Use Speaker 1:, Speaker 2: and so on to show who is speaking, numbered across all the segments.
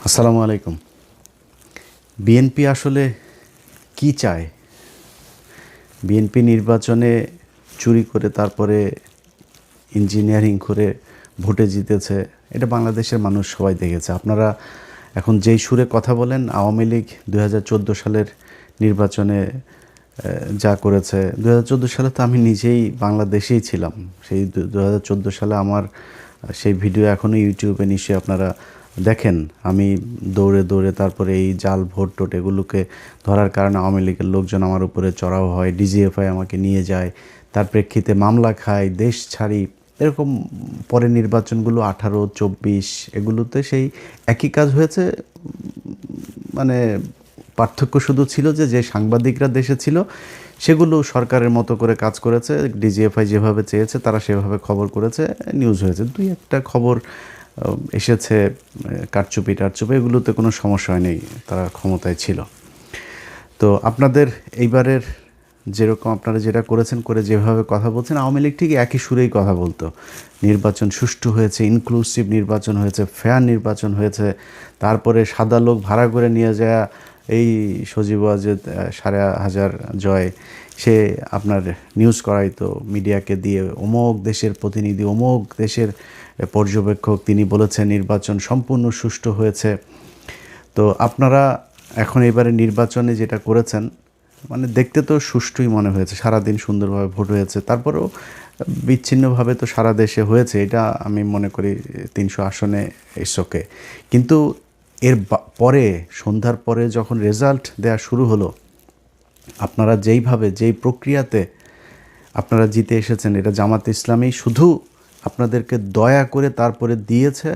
Speaker 1: আসসালামু আলাইকুম। বিএনপি আসলে কি চায়? বিএনপি নির্বাচনে চুরি করে তারপরে ইঞ্জিনিয়ারিং করে ভোটে জিতেছে। এটা বাংলাদেশের মানুষ সবাই দেখেছে। আপনারা এখন যেই সুরে কথা বলেন, আওয়ামী লীগ ২০১৪ সালের নির্বাচনে যা করেছে, ২০১৪ সালে তো আমি নিজেই বাংলাদেশেই ছিলাম। সেই ২০১৪ সালে আমার সেই ভিডিও এখনও ইউটিউবে নিশ্চয়ই আপনারা দেখেন। আমি দৌড়ে দৌড়ে তারপরে এই জাল ভোট টোট এগুলোকে ধরার কারণে আওয়ামী লীগের লোকজন আমার উপরে চড়াও হয়, ডিজিএফআই আমাকে নিয়ে যায়, তার প্রেক্ষিতে মামলা খাই, দেশ ছাড়ি। এরকম পরে নির্বাচনগুলো 18, 24 এগুলোতে সেই একই কাজ হয়েছে। মানে পার্থক্য শুধু ছিল যে যে সাংবাদিকরা দেশে ছিল সেগুলো সরকারের মতো করে কাজ করেছে, ডিজিএফআই যেভাবে চেয়েছে তারা সেভাবে খবর করেছে, নিউজ হয়েছে। দুই একটা খবর এসেছে কারচুপি টারচুপি, এগুলোতে কোনো সমস্যা হয়নি, তারা ক্ষমতায় ছিল। তো আপনাদের এইবারের যেরকম আপনারা যেটা করেছেন করে যেভাবে কথা বলছেন, আওয়ামী লীগ ঠিক একই সুরেই কথা বলতো। নির্বাচন সুষ্ঠু হয়েছে, ইনক্লুসিভ নির্বাচন হয়েছে, ফেয়ার নির্বাচন হয়েছে। তারপরে সাদা লোক ভাড়া করে নিয়ে যায় এই সজীব ওয়াজেদ 5,500 জয়, সে আপনার নিউজ করাইতো মিডিয়াকে দিয়ে, অমুক দেশের প্রতিনিধি, অমুক দেশের পর্যবেক্ষক, তিনি বলেছেন নির্বাচন সম্পূর্ণ সুষ্ঠু হয়েছে। তো আপনারা এখন এবারে নির্বাচনে যেটা করেছেন, মানে দেখতে তো সুষ্ঠুই মনে হয়েছে, সারাদিন সুন্দরভাবে ভোট হয়েছে। তারপরেও বিচ্ছিন্নভাবে তো সারা দেশে হয়েছে, এটা আমি মনে করি 300 আসনে এসকে। কিন্তু এর পরে সন্ধ্যার পরে যখন রেজাল্ট দেওয়া শুরু হলো, আপনারা যেইভাবে যেই প্রক্রিয়াতে আপনারা জিতে এসেছেন, এটা জামাত ইসলামী শুধু আপনাদেরকে দয়া করে তারপরে দিয়েছে,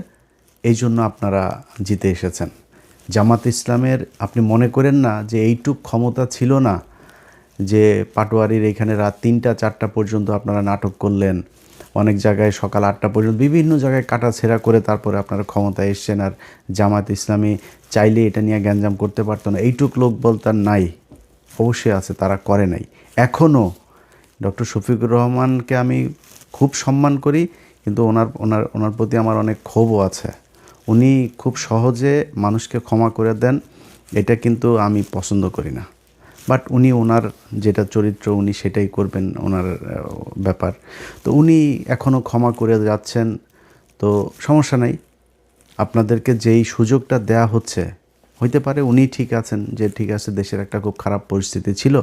Speaker 1: এই জন্য আপনারা জিতে এসেছেন। জামাত ইসলামের আপনি মনে করেন না যে এইটুক ক্ষমতা ছিল না, যে পাটোয়ারির এখানে রাত 3টা 4টা পর্যন্ত আপনারা নাটক করলেন, অনেক জায়গায় সকাল 8টা পর্যন্ত বিভিন্ন জায়গায় কাটাছেঁড়া করে তারপরে আপনারা ক্ষমতায় এসছেন। আর জামাত ইসলামী চাইলে এটা নিয়ে গ্যাঞ্জাম করতে পারতো না, এইটুক লোক বলতে নাই। অবশ্যই আছে, তারা করে নাই। এখনও ডক্টর শফিকুর রহমানকে আমি খুব সম্মান করি, কিন্তু ওনার ওনার ওনার প্রতি আমার অনেক ক্ষোভও আছে। উনি খুব সহজে মানুষকে ক্ষমা করে দেন, এটা কিন্তু আমি পছন্দ করি না। বাট উনি ওনার যেটা চরিত্র উনি সেটাই করবেন, ওনার ব্যাপার। তো উনি এখনও ক্ষমা করে যাচ্ছেন, তো সমস্যা নাই। আপনাদেরকে যেই সুযোগটা দেয়া হচ্ছে, হইতে পারে উনি ঠিক আছেন, যে ঠিক আছে দেশের একটা খুব খারাপ পরিস্থিতি ছিল,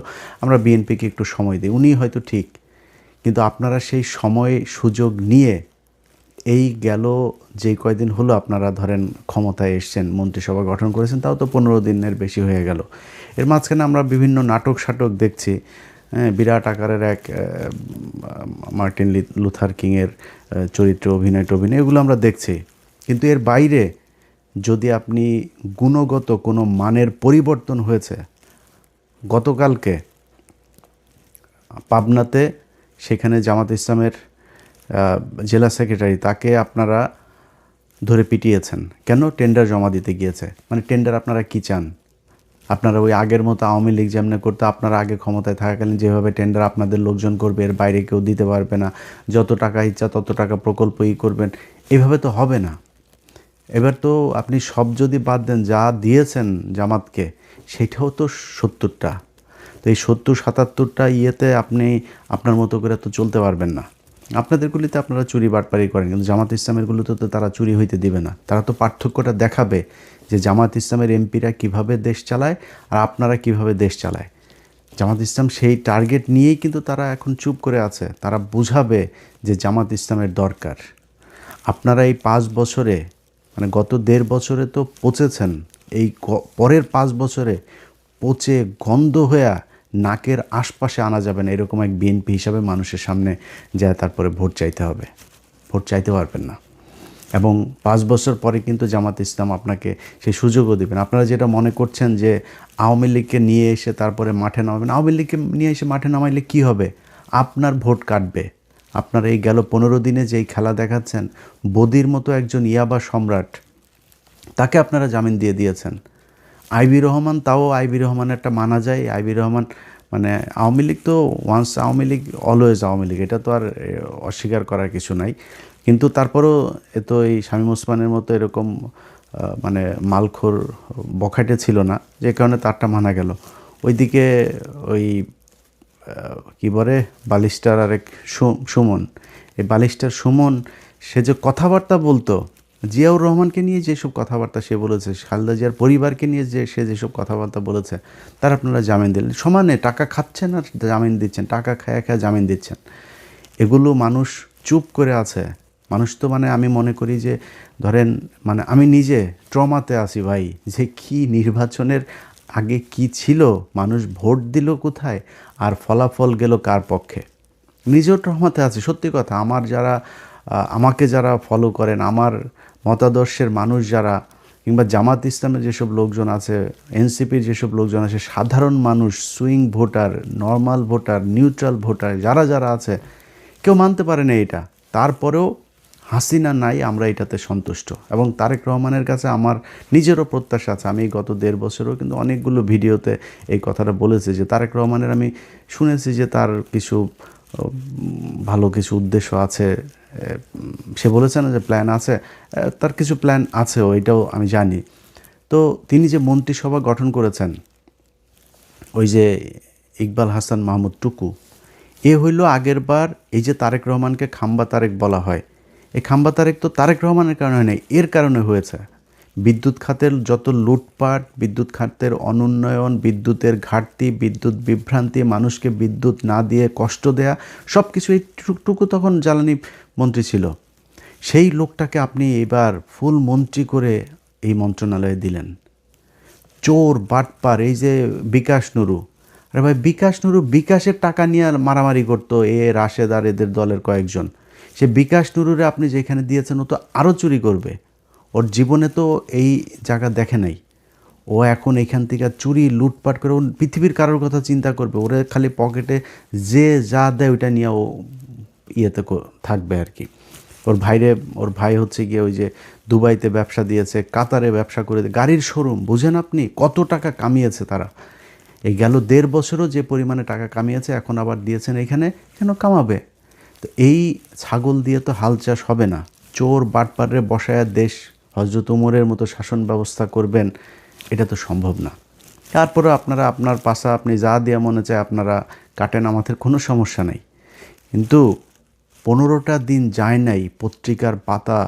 Speaker 1: আমরা বিএনপিকে একটু সময় দিই, উনি হয়তো ঠিক। কিন্তু আপনারা সেই সময় সুযোগ নিয়ে এই গেল যে কয়দিন হলো আপনারা ধরেন ক্ষমতায় এসছেন, মন্ত্রিসভা গঠন করেছেন, তাও তো 15 দিনের বেশি হয়ে গেল। এর মাঝখানে আমরা বিভিন্ন নাটক সাটক দেখছি, বিরাট আকারের এক মার্টিন লুথার কিংয়ের চরিত্রে অভিনয় টভিনয়, এগুলো আমরা দেখছি। কিন্তু এর বাইরে যদি আপনি গুণগত কোনো মানের পরিবর্তন হয়েছে, গতকালকে পাবনাতে সেখানে জামাত ইসলামের জেলা সেক্রেটারি, তাকে আপনারা ধরে পিটিয়েছেন কেন? টেন্ডার জমা দিতে গিয়েছে। মানে টেন্ডার আপনারা কি চান? আপনারা ওই আগের মতো আওয়ামী লীগ যেমন করতে, আপনারা আগে ক্ষমতায় থাকাকালীন যেভাবে টেন্ডার আপনাদের লোকজন করবে, এর বাইরে কেউ দিতে পারবে না, যত টাকা ইচ্ছা তত টাকা প্রকল্প করবেন, এভাবে তো হবে না। এবার তো আপনি সব যদি বাদ দেন, যা দিয়েছেন জামাতকে সেটাও তো 70টা। তো এই 70-77টা ইয়েতে আপনি আপনার মতো করে তো চলতে পারবেন না। আপনাদেরগুলিতে আপনারা চুরি বাটপারি করেন, কিন্তু জামাত ইসলামেরগুলোতে তো তারা চুরি হইতে দিবে না। তারা তো পার্থক্যটা দেখাবে যে জামাত ইসলামের এমপিরা কিভাবে দেশ চালায় আর আপনারা কিভাবে দেশ চালায়। জামাত ইসলাম সেই টার্গেট নিয়েই কিন্তু তারা এখন চুপ করে আছে। তারা বুঝাবে যে জামাত ইসলামের দরকার। আপনারা এই 5 বছরে, মানে গত 1.5 বছরে তো পচেছেন, এই পরের 5 বছরে পচে গন্ধ হয়ে নাকের আশপাশে আনা যাবে না, এরকম এক বিএনপি হিসাবে মানুষের সামনে যায় তারপরে ভোট চাইতে হবে। ভোট চাইতে পারবেন না। এবং 5 বছর পরে কিন্তু জামাত ইসলাম আপনাকে সেই সুযোগও দেবেন। আপনারা যেটা মনে করছেন যে আওয়ামী লীগকে নিয়ে এসে তারপরে মাঠে নামাবেন, আওয়ামী লীগকে নিয়ে এসে মাঠে নামাইলে কী হবে? আপনার ভোট কাটবে। আপনারা এই গেল 15 দিনে যেই খেলা দেখাচ্ছেন, বদির মতো একজন ইয়াবা সম্রাট, তাকে আপনারা জামিন দিয়ে দিয়েছেন। আইবি রহমান, তাও আইবি রহমানেরটা মানা যায়। আইবি রহমান মানে আওয়ামী লীগ তো ওয়ান্স আওয়ামী লীগ অলওয়েজ আওয়ামী লীগ, এটা তো আর অস্বীকার করার কিছু নাই। কিন্তু তারপরেও এ তো এই শামীম ওসমানের মতো এরকম মানে মালখোর বখাটে ছিল না, যে কারণে তারটা মানা গেল। ওইদিকে ওই কি বলে বালিস্টার আরেক সুমন, এই বালিস্টার সুমন সে যে কথাবার্তা বলতো, জিয়াউর রহমানকে নিয়ে যেসব কথাবার্তা সে বলেছে, খালেদা জিয়ার পরিবারকে নিয়ে সে যেসব কথাবার্তা বলেছে, তার আপনারা জামিন দিলেন। সমানে টাকা খাচ্ছেন আর জামিন দিচ্ছেন, টাকা খায়া খায়া জামিন দিচ্ছেন। এগুলো মানুষ চুপ করে আছে। মানুষ তো মানে আমি মনে করি যে ধরেন মানে আমি নিজে ট্রমাতে আছি ভাই, যে কি নির্বাচনের আগে কি ছিল, মানুষ ভোট দিল কোথায় আর ফলাফল গেল কার পক্ষে, নিজেও ট্রমাতে আছি সত্যি কথা। আমার যারা আমাকে যারা ফলো করেন, আমার মতাদর্শের মানুষ যারা, কিংবা জামাত ইসলামের যেসব লোকজন আছে, এনসিপির যেসব লোকজন আছে, সাধারণ মানুষ, swing voter, normal voter, neutral voter, যারা যারা আছে, কেউ মানতে পারে না এটা। তারপরেও হাসিনা নাই, আমরা এটাতে সন্তুষ্ট। এবং তারেক রহমানের কাছে আমার নিজেরও প্রত্যাশা আছে। আমি গত 1.5 বছরও কিন্তু অনেকগুলো ভিডিওতে এই কথাটা বলেছি যে তারেক রহমানের আমি শুনেছি যে তার কিছু ভালো কিছু উদ্দেশ্য আছে। সে বলেছে না যে প্ল্যান আছে, তার কিছু প্ল্যান আছে, ওইটাও আমি জানি। তো তিনি যে মন্ত্রিসভা গঠন করেছেন, ওই যে ইকবাল হাসান মাহমুদ টুকু, এ হইল আগের বার এই যে তারেক রহমানকে খাম্বা তারেক বলা হয়, এই খাম্বা তারেক তো তারেক রহমানের কারণে নেই, এর কারণে হয়েছে। বিদ্যুৎ খাতের যত লুটপাট, বিদ্যুৎ খাতের অনুন্নয়ন, বিদ্যুতের ঘাটতি, বিদ্যুৎ বিভ্রান্তি, মানুষকে বিদ্যুৎ না দিয়ে কষ্ট দেয়া, সব কিছু এই টুকু তখন জ্বালানি মন্ত্রী ছিল। সেই লোকটাকে আপনি এবার ফুল মন্ত্রী করে এই মন্ত্রণালয়ে দিলেন। চোর বাটপার, এই যে বিকাশ নুরু, আরে ভাই বিকাশ নুরু বিকাশের টাকা নিয়ে মারামারি করতো রাশেদ আর এদের দলের কয়েকজন। সে বিকাশ নুরুরে আপনি যেখানে দিয়েছেন ও তো আরও চুরি করবে। ওর জীবনে তো এই জায়গা দেখে নাই। ও এখন এখান থেকে চুরি লুটপাট করে ও পৃথিবীর কারোর কথা চিন্তা করবে, ওরে খালি পকেটে যে যা দেয় ওইটা নিয়ে ও ইয়েতে থাকবে আর কি। ওর ভাই হচ্ছে গিয়ে ওই যে দুবাইতে ব্যবসা দিয়েছে, কাতারে ব্যবসা করে, গাড়ির শোরুম, বুঝেন আপনি কত টাকা কামিয়েছে তারা। এই গেল 1.5 বছরও যে পরিমাণে টাকা কামিয়েছে, এখন আবার দিয়েছেন এখানে, কেন কামাবে? তো এই ছাগল দিয়ে তো হাল চাষ হবে না। চোর বাটপারে বসায়া দেশ হজরত উমরের মতো শাসন ব্যবস্থা করবেন, এটা তো সম্ভব না। তারপরে আপনারা আপনার পাশা আপনি যা দেওয়া মনে চায় আপনারা কাটেন, আমাদের কোনো সমস্যা নেই। কিন্তু 15টা দিন যায় নাই পত্রিকার পাতা,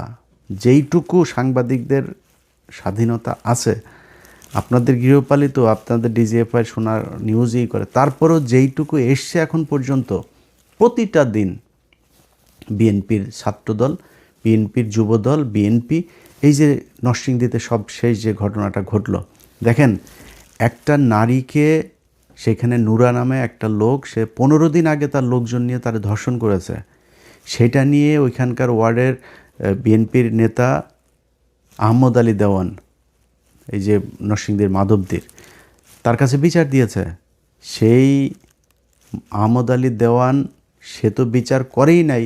Speaker 1: যেইটুকু সাংবাদিকদের স্বাধীনতা আছে, আপনাদের গৃহপালিত, আপনাদের ডিজিএফআই শোনার নিউজই করে, তারপরও যেইটুকু এসছে এখন পর্যন্ত, প্রতিটা দিন বিএনপির ছাত্রদল, বিএনপির যুবদল, বিএনপি, এই যে নরসিংদীতে সব শেষ যে ঘটনাটা ঘটল, দেখেন একটা নারীকে সেখানে নুরা নামে একটা লোক, সে 15 দিন আগে তার লোকজন নিয়ে তার ধর্ষণ করেছে। সেটা নিয়ে ওইখানকার ওয়ার্ডের বিএনপির নেতা আহমদ আলী দেওয়ান, এই যে নরসিংদীর মাধবদীর, তার কাছে বিচার দিয়েছে। সেই আহমদ আলী দেওয়ান সে তো বিচার করেই নাই,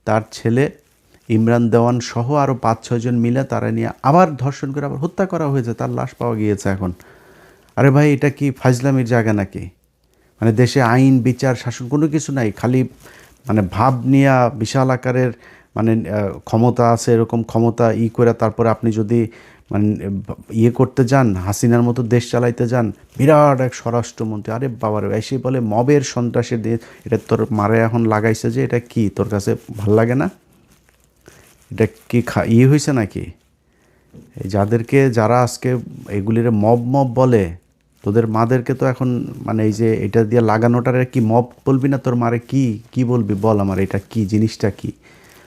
Speaker 1: তার ছেলে ইমরান দেওয়ান সহ আরও 5-6 জন মিলে তারা নিয়ে আবার ধর্ষণ করে আবার হত্যা করা হয়েছে, তার লাশ পাওয়া গিয়েছে এখন। আরে ভাই এটা কি ফাজলামির জায়গা নাকি? মানে দেশে আইন বিচার শাসন কোনো কিছু নাই, খালি মানে ভাব নিয়ে বিশাল আকারের মানে ক্ষমতা আছে, এরকম ক্ষমতা করে তারপরে আপনি যদি মানে করতে যান, হাসিনার মতো দেশ চালাইতে যান, বিরাট এক স্বরাষ্ট্রমন্ত্রী, আরে বাবার এসে বলে মবের সন্ত্রাসের দিয়ে, এটা তোর মারে এখন লাগাইছে যে এটা কি তোর কাছে ভাল লাগে না? এটা কি হয়েছে নাকি? এই যারা আজকে এগুলির মব বলে, তোদের মাদেরকে তো এখন মানে এই যে এটা দিয়ে লাগানোটারে কি মব বলবি না? তোর মারে কি বলবি বল আমার, এটা কি জিনিসটা কি?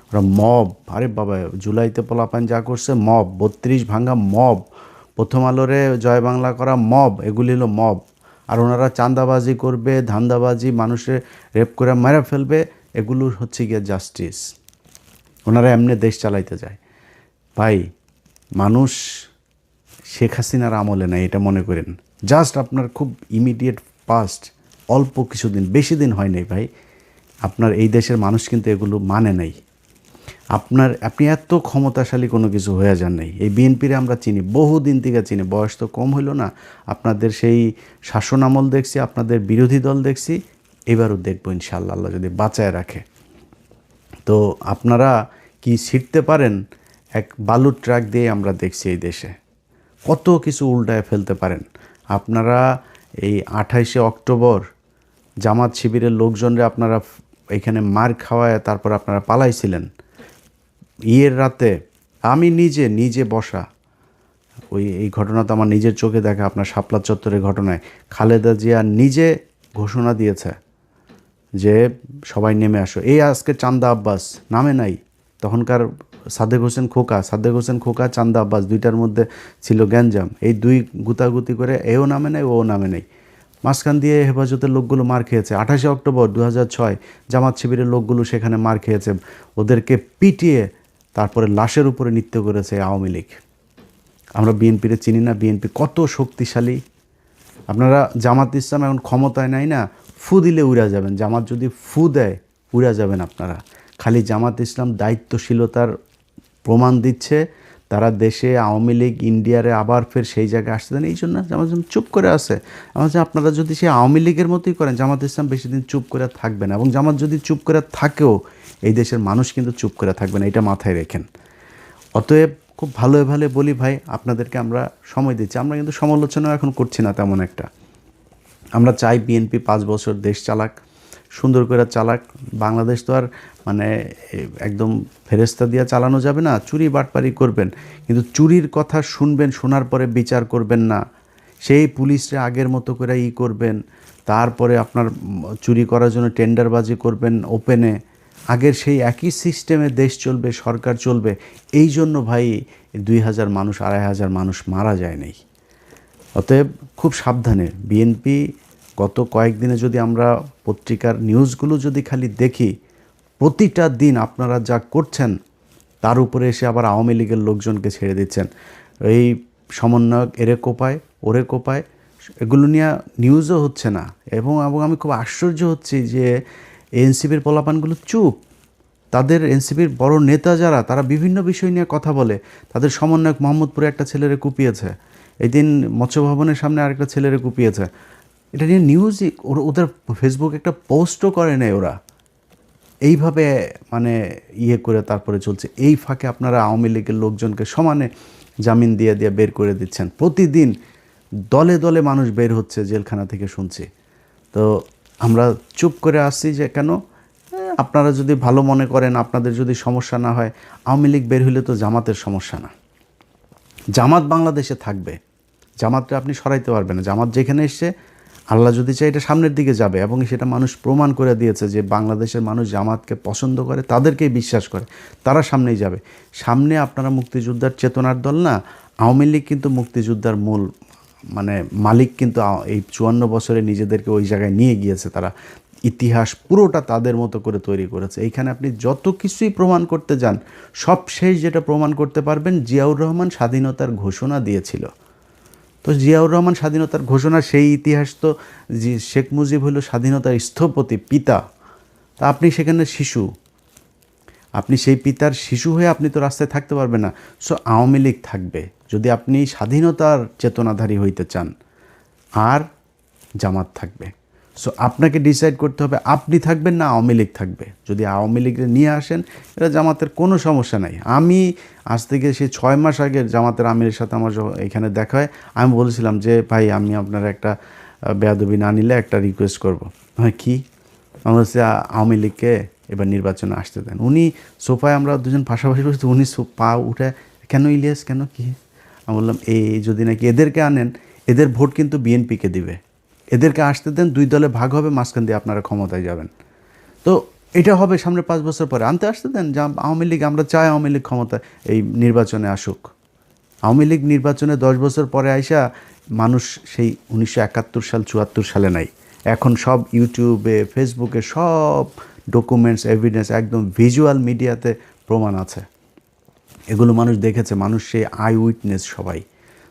Speaker 1: ওরা মব, আরে বাবা জুলাইতে পোলাপান যা করছে মব, 32 ভাঙা মব, প্রথম আলোরে জয় বাংলা করা মব, এগুলি হলো মব। আর ওনারা চাঁদাবাজি করবে, ধান্দাবাজি, মানুষের রেপ করে মেরে ফেলবে, এগুলো হচ্ছে গিয়ে জাস্টিস। ওনারা এমনি দেশ চালাইতে যায়। ভাই মানুষ শেখ হাসিনার আমলে নাই এটা মনে করেন। জাস্ট আপনার খুব ইমিডিয়েট পাস্ট, অল্প কিছুদিন, বেশি দিন হয় নাই ভাই, আপনার এই দেশের মানুষ কিন্তু এগুলো মানে নাই। আপনি এত ক্ষমতাশালী কোনো কিছু হয়ে যান নাই। এই বিএনপিরে আমরা চিনি, বহুদিন থেকে চিনি, বয়স তো কম হইল না। আপনাদের সেই শাসন আমল দেখছি, আপনাদের বিরোধী দল দেখছি, এবারও দেখবো ইনশাআল্লাহ, আল্লাহ যদি বাঁচায় রাখে। তো আপনারা কি ছিটতে পারেন এক বালুর ট্রাক দিয়ে আমরা দেখছি এই দেশে কত কিছু উল্টায় ফেলতে পারেন আপনারা। এই 28শে অক্টোবর জামাত শিবিরের লোকজনরা আপনারা এখানে মার খাওয়ায় তারপর আপনারা পালাইছিলেন। ইয়ের রাতে আমি নিজে বসা এই ঘটনা তো আমার নিজের চোখে দেখা, আপনার শাপলা চত্বরের ঘটনায় খালেদা জিয়া নিজে ঘোষণা দিয়েছে যে সবাই নেমে আসো। এই আজকে চান্দা আব্বাস নামে নাই, তখনকার সাদেক হোসেন খোকা চান্দা আব্বাস দুইটার মধ্যে ছিল গ্যাঞ্জাম। এই দুই গুতাগুতি করে এও নামে নাই ও নামে নাই, মাঝখান দিয়ে হেফাজতের লোকগুলো মার খেয়েছে। 28শে অক্টোবর 2006 জামাত শিবিরের লোকগুলো সেখানে মার খেয়েছে, ওদেরকে পিটিয়ে তারপরে লাশের উপরে নৃত্য করেছে আওয়ামী লীগ। আমরা বিএনপিরে চিনি না, বিএনপি কত শক্তিশালী। আপনারা জামাত ইসলাম এখন ক্ষমতায় নাই না, ফু দিলে উড়া যাবেন। জামাত যদি ফু দেয় উড়া যাবেন আপনারা। খালি জামাত ইসলাম দায়িত্বশীলতার প্রমাণ দিচ্ছে, তারা দেশে আওয়ামী লীগ ইন্ডিয়ারে আবার ফের সেই জায়গায় আসতে দেন, এই জন্য জামাত ইসলাম চুপ করে আছে। আমার আপনারা যদি সেই আওয়ামী লীগের মতোই করেন, জামাত ইসলাম বেশি দিন চুপ করে থাকবে না। এবং জামাত যদি চুপ করে থাকেও এই দেশের মানুষ কিন্তু চুপ করে থাকবে না, এটা মাথায় রেখেন। অতএব খুব ভালো বলি ভাই, আপনাদেরকে আমরা সময় দিচ্ছি, আমরা কিন্তু সমালোচনা এখন করছি না তেমন একটা। আমরা চাই বিএনপি 5 বছর দেশ চালাক, সুন্দর করে চালাক। বাংলাদেশ তো আর মানে একদম ফেরেস্তা দিয়ে চালানো যাবে না, চুরি বাটপারি করবেন কিন্তু চুরির কথা শুনবেন, শোনার পরে বিচার করবেন না। সেই পুলিশরা আগের মতো করে করবেন, তারপরে আপনার চুরি করার জন্য টেন্ডারবাজি করবেন ওপেনে। আগের সেই একই সিস্টেমে দেশ চলবে, সরকার চলবে। এই জন্য ভাই 2000 মানুষ 2500 মানুষ মারা যায় নাই। অতএব খুব সাবধানে বিএনপি। গত কয়েকদিনে যদি আমরা পত্রিকার নিউজগুলো যদি খালি দেখি, প্রতিটা দিন আপনারা যা করছেন তার উপরে এসে আবার আওয়ামী লীগের লোকজনকে ছেড়ে দিচ্ছেন। এই সমন্বয়ক এরে কোপায় ওরে কোপায়, এগুলো নিয়ে নিউজও হচ্ছে না। এবং আমি খুব আশ্চর্য হচ্ছি যে এনসিপির পোলাপানগুলো চুপ। তাদের এনসিপির বড় নেতা যারা, তারা বিভিন্ন বিষয় নিয়ে কথা বলে। তাদের সমন্বয়ক মোহাম্মদপুরে একটা ছেলেরে কুপিয়েছে, এই দিন মৎস্য ভবনের সামনে আরেকটা ছেলেরে কুপিয়েছে। এটা নিয়ে নিউজই, ওদের ফেসবুকে একটা পোস্টও করে নেই ওরা। এইভাবে মানে করে তারপরে চলছে। এই ফাঁকে আপনারা আওয়ামী লীগের লোকজনকে সমানে জামিন দিয়ে বের করে দিচ্ছেন। প্রতিদিন দলে দলে মানুষ বের হচ্ছে জেলখানা থেকে, শুনছি। তো আমরা চুপ করে আসছি যে কেন? আপনারা যদি ভালো মনে করেন, আপনাদের যদি সমস্যা না হয়, আওয়ামী লীগ বের হইলে তো জামাতের সমস্যা না। জামাত বাংলাদেশে থাকবে, জামাতটা আপনি সরাইতে পারবেন না। জামাত যেখানে এসছে, আল্লাহ যদি চাই এটা সামনের দিকে যাবে। এবং সেটা মানুষ প্রমাণ করে দিয়েছে যে বাংলাদেশের মানুষ জামাতকে পছন্দ করে, তাদেরকেই বিশ্বাস করে, তারা সামনেই যাবে। সামনে আপনারা মুক্তিযোদ্ধার চেতনার দল না, আওয়ামী লীগ কিন্তু মুক্তিযোদ্ধার মূল মানে মালিক কিন্তু এই 54 বছরে নিজেদেরকে ওই জায়গায় নিয়ে গিয়েছে। তারা ইতিহাস পুরোটা তাদের মতো করে তৈরি করেছে। এইখানে আপনি যত কিছুই প্রমাণ করতে যান, সব শেষ যেটা প্রমাণ করতে পারবেন, জিয়াউর রহমান স্বাধীনতার ঘোষণা দিয়েছিল। তো জিয়াউর রহমান স্বাধীনতার ঘোষণা, সেই ইতিহাস তো শেখ মুজিব হলো স্বাধীনতার স্থপতি, পিতা। তা আপনি সেখানে শিশু, আপনি সেই পিতার শিশু হয়ে আপনি তো রাস্তায় থাকতে পারবেন না। সো আওয়ামী লীগ থাকবে যদি আপনি স্বাধীনতার চেতনাধারী হইতে চান, আর জামাত থাকবে। সো আপনাকে ডিসাইড করতে হবে আপনি থাকবেন না আওয়ামী লীগ থাকবে। যদি আওয়ামী লীগের নিয়ে আসেন, এটা জামাতের কোনো সমস্যা নাই। আমি আজ থেকে সেই 6 মাস আগে জামাতের আমিরের সাথে আমার এখানে দেখা হয়, আমি বলেছিলাম যে ভাই, আমি আপনার একটা বেয়াদবি না নিলে একটা রিকোয়েস্ট করবো। হ্যাঁ, কী? আমার হচ্ছে আওয়ামী লীগকে এবার নির্বাচনে আসতে দেন। উনি সোফায়, আমরা দুজন পাশাপাশি বসেছি, উনি পা উঠে, কেন ইলিয়াস, কেন কী? আমি বললাম এই যদি নাকি এদেরকে আনেন, এদের ভোট কিন্তু বিএনপিকে দিবে, এদেরকে আসতে দেন, 2 দলে ভাগ হবে, মাঝখান দিয়ে আপনারা ক্ষমতায় যাবেন। তো এটা হবে সামনে 5 বছর পরে, আসতে দেন যা আওয়ামী লীগ। আমরা চাই আওয়ামী লীগ ক্ষমতা এই নির্বাচনে আসুক। আওয়ামী লীগ নির্বাচনে 10 বছর পরে আইসা মানুষ সেই 1971 সাল 74 সালে নাই। এখন সব ইউটিউবে, ফেসবুকে সব ডকুমেন্টস, এভিডেন্স, একদম ভিজুয়াল মিডিয়াতে প্রমাণ আছে। এগুলো মানুষ দেখেছে, মানুষ সেই আই উইটনেস সবাই।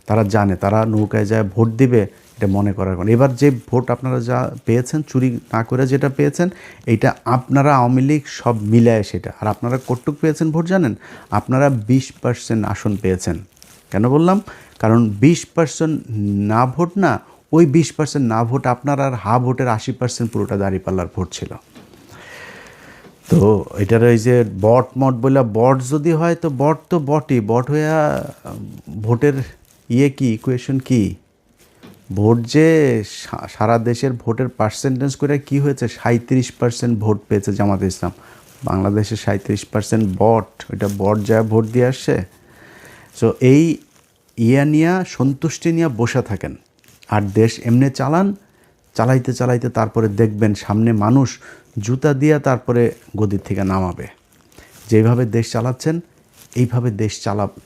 Speaker 1: তারা জানে, তারা নৌকায় যায় ভোট দিবে, এটা মনে করার কারণ। এবার যে ভোট আপনারা যা পেয়েছেন, চুরি না করে যেটা পেয়েছেন, এইটা আপনারা আওয়ামী লীগ সব মিলায় সেটা। আর আপনারা কতটুক পেয়েছেন ভোট জানেন? আপনারা 20% আসন পেয়েছেন। কেন বললাম? কারণ 20% না ভোট না, ওই 20% না ভোট আপনার, আর হা ভোটের 80% পুরোটা দাঁড়িপাল্লার ভোট ছিল। তো এটার ওই যে বট মট বলে বট যদি হয় তো বট তো বটই, বট হইয়া ভোটের কি ইকুয়েশন কি, ভোট যে সারা দেশের ভোটের পার্সেন্টেজ করে কি হয়েছে, 37% ভোট পেয়েছে জামাতে ইসলাম। বাংলাদেশে 37% বট, ওইটা বট যা ভোট দিয়ে আসছে। সো এই নিয়ে সন্তুষ্টি নিয়ে বসে থাকেন আর দেশ এমনি চালান, চালাইতে চালাইতে তারপরে দেখবেন সামনে মানুষ জুতা দিয়া তারপরে গদির থেকে নামাবে। যেভাবে দেশ চালাচ্ছেন এইভাবে দেশ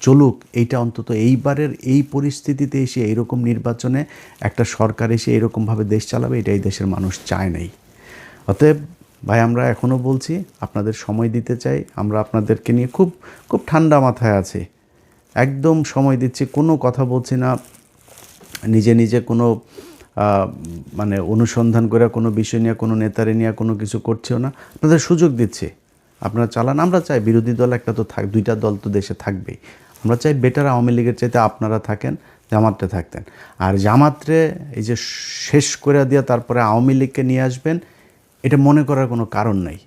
Speaker 1: চলুক, এইটা অন্তত এইবারের এই পরিস্থিতিতে এসে এইরকম নির্বাচনে একটা সরকার এসে এরকমভাবে দেশ চালাবে, এটাই দেশের মানুষ চায় নাই। অতএব ভাই আমরা এখনও বলছি, আপনাদের সময় দিতে চাই, আমরা আপনাদেরকে নিয়ে খুব খুব ঠান্ডা মাথায় আছি, একদম সময় দিচ্ছি, কোনো কথা বলছি না, নিজে নিজে কোনো মানে অনুসন্ধান করে কোনো বিষয় নিয়ে কোনো নেতারে নিয়ে কোনো কিছু করছেও না, আপনাদের সুযোগ দিচ্ছি, আপনারা চালান। আমরা চাই বিরোধী দল একটা তো দুইটা দল তো দেশে থাকবেই, আমরা চাই বেটার আওয়ামী লীগের চাইতে আপনারা থাকেন, জামাতে থাকতেন। আর জামাতরে এই যে শেষ করে দিয়ে তারপরে আওয়ামী লীগকে নিয়ে আসবেন, এটা মনে করার কোনো কারণ নাই।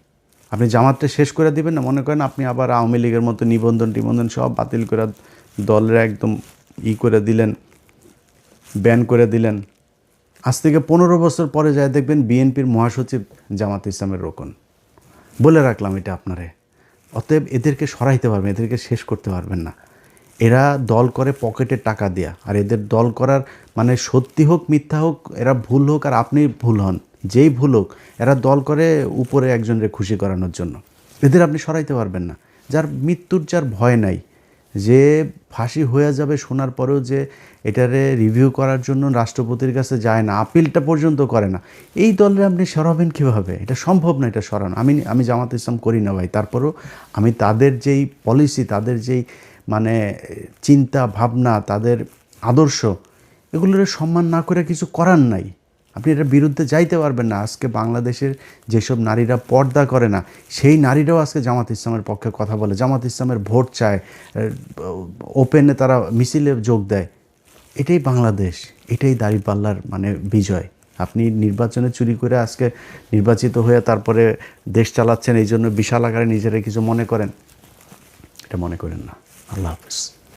Speaker 1: আপনি জামাতটা শেষ করে দিবেন না, মনে করেন আপনি আবার আওয়ামী লীগের মতো নিবন্ধন সব বাতিল করে দলের একদম করে দিলেন, ব্যান করে দিলেন। আজ থেকে 15 বছর পরে যায় দেখবেন বিএনপির মহাসচিব জামাত ইসলামের রোকন। বলে রাখলাম এটা আপনারে। অতএব এদেরকে সরাইতে পারবেন, এদেরকে শেষ করতে পারবেন না। এরা দল করে পকেটে টাকা দেয়া, আর এদের দল করার মানে সত্যি হোক মিথ্যা হোক, এরা ভুল হোক আর আপনি ভুল হন, যেই ভুল হোক, এরা দল করে উপরে একজনের খুশি করানোর জন্য। এদের আপনি সরাইতে পারবেন না। যার মৃত্যুর যার ভয় নাই, যে ফাঁসি হয়ে যাবে শোনার পরেও যে এটারে রিভিউ করার জন্য রাষ্ট্রপতির কাছে যায় না, আপিলটা পর্যন্ত করে না, এই দলের আপনি সরাবেন কীভাবে? এটা সম্ভব না, এটা সরানো। আমি জামাত ইসলাম করি না ভাই, তারপরেও আমি তাদের যেই পলিসি, তাদের যেই মানে চিন্তা ভাবনা, তাদের আদর্শ, এগুলোর সম্মান না করে কিছু করার নাই। আপনি এটার বিরুদ্ধে যাইতে পারবেন না। আজকে বাংলাদেশের যেসব নারীরা পর্দা করে না, সেই নারীরাও আজকে জামাত ইসলামের পক্ষে কথা বলে, জামাত ইসলামের ভোট চায়, ওপেনে তারা মিছিলে যোগ দেয়। এটাই বাংলাদেশ, এটাই দাঁড়িপাল্লার মানে বিজয়। আপনি নির্বাচনে চুরি করে আজকে নির্বাচিত হয়ে তারপরে দেশ চালাচ্ছেন, এই জন্য বিশাল আকারে নিজেরা কিছু মনে করেন, এটা মনে করেন না। আল্লাহ হাফেজ।